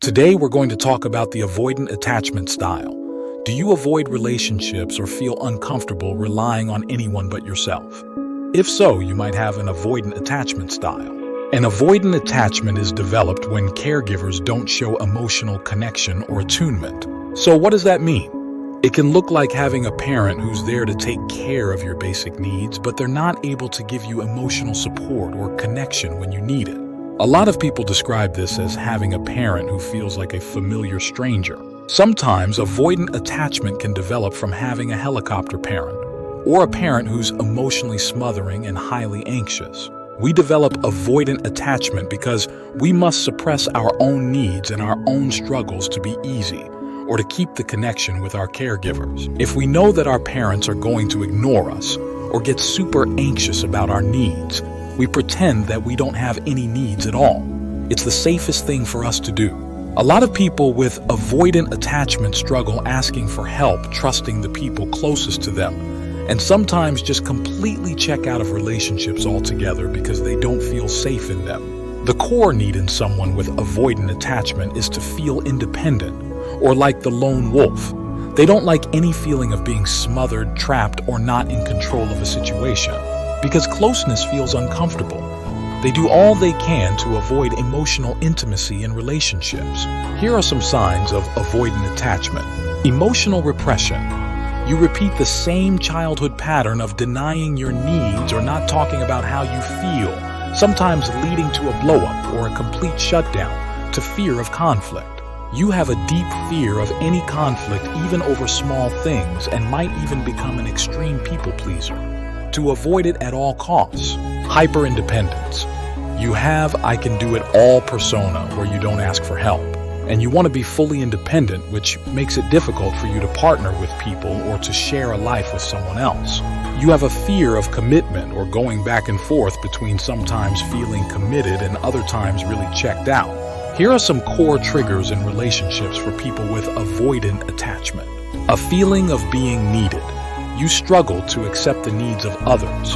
Today we're going to talk about the avoidant attachment style. Do you avoid relationships or feel uncomfortable relying on anyone but yourself? If so, you might have an avoidant attachment style. An avoidant attachment is developed when caregivers don't show emotional connection or attunement. So what does that mean? It can look like having a parent who's there to take care of your basic needs, but they're not able to give you emotional support or connection when you need it. A lot of people describe this as having a parent who feels like a familiar stranger. Sometimes avoidant attachment can develop from having a helicopter parent, or a parent who's emotionally smothering and highly anxious. We develop avoidant attachment because we must suppress our own needs and our own struggles to be easy, or to keep the connection with our caregivers. If we know that our parents are going to ignore us, or get super anxious about our needs, we pretend that we don't have any needs at all. It's the safest thing for us to do. A lot of people with avoidant attachment struggle asking for help, trusting the people closest to them, and sometimes just completely check out of relationships altogether because they don't feel safe in them. The core need in someone with avoidant attachment is to feel independent, or like the lone wolf. They don't like any feeling of being smothered, trapped, or not in control of a situation, because closeness feels uncomfortable. They do all they can to avoid emotional intimacy in relationships. Here are some signs of avoidant attachment. Emotional repression. You repeat the same childhood pattern of denying your needs or not talking about how you feel, sometimes leading to a blow-up or a complete shutdown to fear of conflict. You have a deep fear of any conflict, even over small things, and might even become an extreme people pleaser to avoid it at all costs. Hyper-independence. You have I can do it all persona where you don't ask for help, and you want to be fully independent, which makes it difficult for you to partner with people or to share a life with someone else. You have a fear of commitment or going back and forth between sometimes feeling committed and other times really checked out. Here are some core triggers in relationships for people with avoidant attachment. A feeling of being needed. You struggle to accept the needs of others,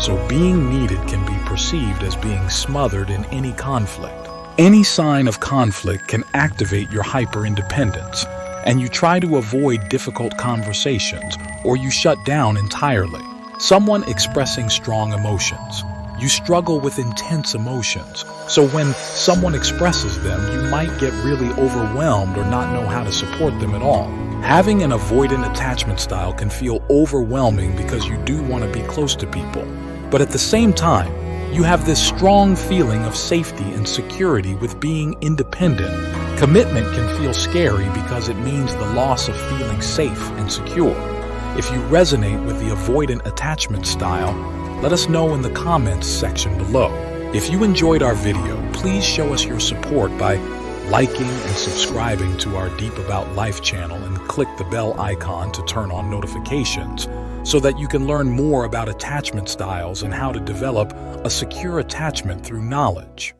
so being needed can be perceived as being smothered in any conflict. Any sign of conflict can activate your hyper-independence, and you try to avoid difficult conversations, or you shut down entirely. Someone expressing strong emotions. You struggle with intense emotions, so when someone expresses them, you might get really overwhelmed or not know how to support them at all. Having an avoidant attachment style can feel overwhelming because you do want to be close to people, but at the same time, you have this strong feeling of safety and security with being independent. Commitment can feel scary because it means the loss of feeling safe and secure. If you resonate with the avoidant attachment style, let us know in the comments section below. If you enjoyed our video, please show us your support by liking and subscribing to our Deep About Life channel and click the bell icon to turn on notifications so that you can learn more about attachment styles and how to develop a secure attachment through knowledge.